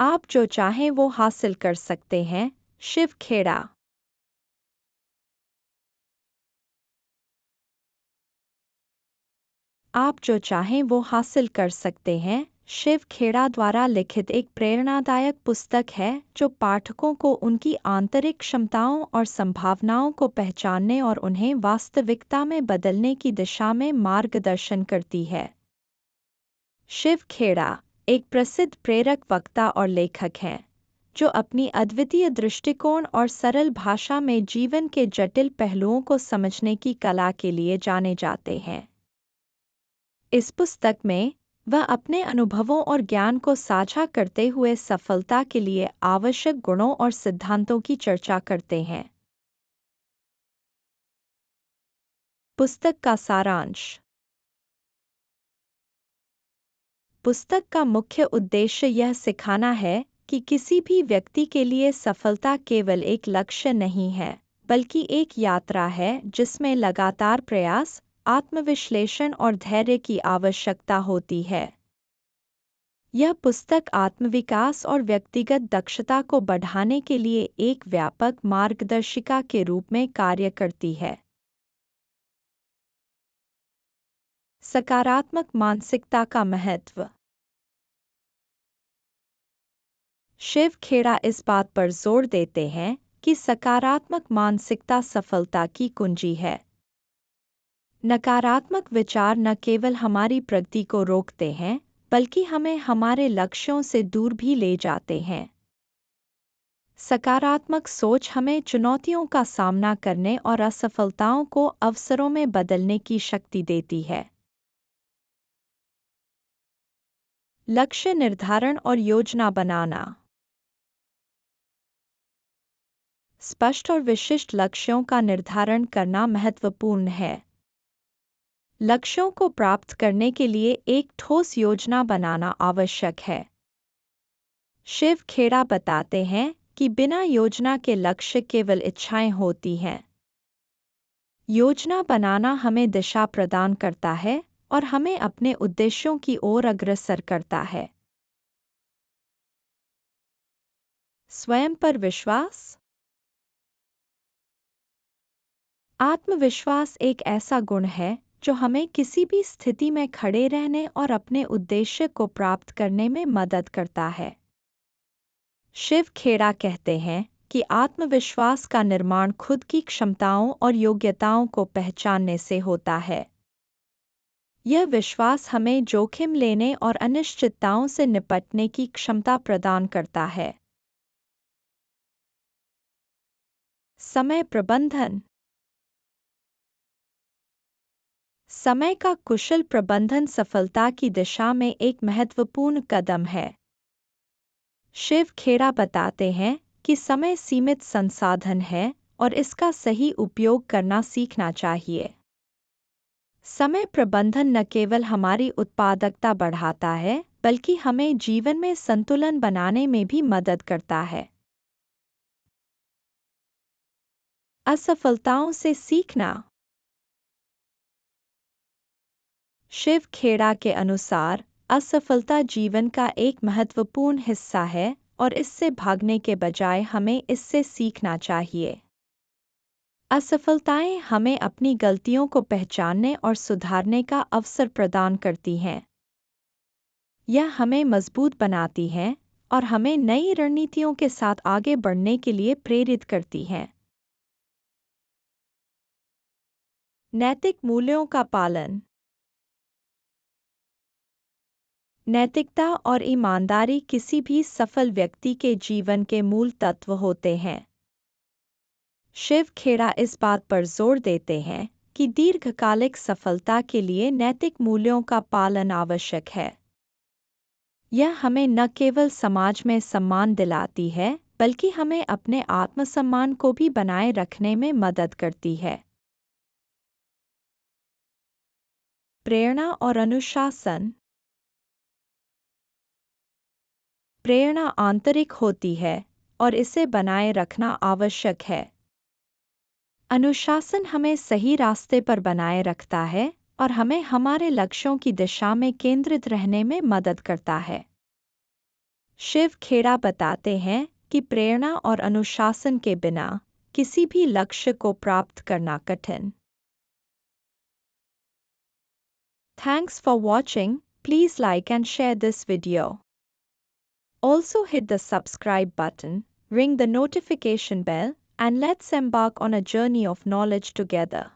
आप जो चाहें वो हासिल कर सकते हैं। शिव खेड़ा। आप जो चाहें वो हासिल कर सकते हैं। शिव खेड़ा द्वारा लिखित एक प्रेरणादायक पुस्तक है जो पाठकों को उनकी आंतरिक क्षमताओं और संभावनाओं को पहचानने और उन्हें वास्तविकता में बदलने की दिशा में मार्गदर्शन करती है। शिव खेड़ा एक प्रसिद्ध प्रेरक वक्ता और लेखक हैं जो अपनी अद्वितीय दृष्टिकोण और सरल भाषा में जीवन के जटिल पहलुओं को समझने की कला के लिए जाने जाते हैं। इस पुस्तक में वह अपने अनुभवों और ज्ञान को साझा करते हुए सफलता के लिए आवश्यक गुणों और सिद्धांतों की चर्चा करते हैं। पुस्तक का सारांश। पुस्तक का मुख्य उद्देश्य यह सिखाना है कि किसी भी व्यक्ति के लिए सफलता केवल एक लक्ष्य नहीं है, बल्कि एक यात्रा है जिसमें लगातार प्रयास, आत्मविश्लेषण और धैर्य की आवश्यकता होती है। यह पुस्तक आत्मविकास और व्यक्तिगत दक्षता को बढ़ाने के लिए एक व्यापक मार्गदर्शिका के रूप में कार्य करती है। सकारात्मक मानसिकता का महत्व। शिव खेड़ा इस बात पर जोर देते हैं कि सकारात्मक मानसिकता सफलता की कुंजी है। नकारात्मक विचार न केवल हमारी प्रगति को रोकते हैं, बल्कि हमें हमारे लक्ष्यों से दूर भी ले जाते हैं। सकारात्मक सोच हमें चुनौतियों का सामना करने और असफलताओं को अवसरों में बदलने की शक्ति देती है। लक्ष्य निर्धारण और योजना बनाना। स्पष्ट और विशिष्ट लक्ष्यों का निर्धारण करना महत्वपूर्ण है। लक्ष्यों को प्राप्त करने के लिए एक ठोस योजना बनाना आवश्यक है। शिव खेड़ा बताते हैं कि बिना योजना के लक्ष्य केवल इच्छाएं होती हैं। योजना बनाना हमें दिशा प्रदान करता है और हमें अपने उद्देश्यों की ओर अग्रसर करता है। स्वयं पर विश्वास। आत्मविश्वास एक ऐसा गुण है जो हमें किसी भी स्थिति में खड़े रहने और अपने उद्देश्य को प्राप्त करने में मदद करता है। शिव खेड़ा कहते हैं कि आत्मविश्वास का निर्माण खुद की क्षमताओं और योग्यताओं को पहचानने से होता है। यह विश्वास हमें जोखिम लेने और अनिश्चितताओं से निपटने की क्षमता प्रदान करता है। समय प्रबंधन। समय का कुशल प्रबंधन सफलता की दिशा में एक महत्वपूर्ण कदम है। शिव खेड़ा बताते हैं कि समय सीमित संसाधन है और इसका सही उपयोग करना सीखना चाहिए। समय प्रबंधन न केवल हमारी उत्पादकता बढ़ाता है, बल्कि हमें जीवन में संतुलन बनाने में भी मदद करता है। असफलताओं से सीखना। शिव खेड़ा के अनुसार असफलता जीवन का एक महत्वपूर्ण हिस्सा है और इससे भागने के बजाय हमें इससे सीखना चाहिए। असफलताएं हमें अपनी गलतियों को पहचानने और सुधारने का अवसर प्रदान करती हैं। यह हमें मजबूत बनाती हैं और हमें नई रणनीतियों के साथ आगे बढ़ने के लिए प्रेरित करती हैं। नैतिक मूल्यों का पालन। नैतिकता और ईमानदारी किसी भी सफल व्यक्ति के जीवन के मूल तत्व होते हैं। शिव खेड़ा इस बात पर जोर देते हैं कि दीर्घकालिक सफलता के लिए नैतिक मूल्यों का पालन आवश्यक है। यह हमें न केवल समाज में सम्मान दिलाती है, बल्कि हमें अपने आत्मसम्मान को भी बनाए रखने में मदद करती है। प्रेरणा और अनुशासन। प्रेरणा आंतरिक होती है और इसे बनाए रखना आवश्यक है। अनुशासन हमें सही रास्ते पर बनाए रखता है और हमें हमारे लक्ष्यों की दिशा में केंद्रित रहने में मदद करता है। शिव खेड़ा बताते हैं कि प्रेरणा और अनुशासन के बिना किसी भी लक्ष्य को प्राप्त करना कठिन। Thanks for watching. Please like and share this video. Also hit the subscribe button, ring the notification bell, and let's embark on a journey of knowledge together.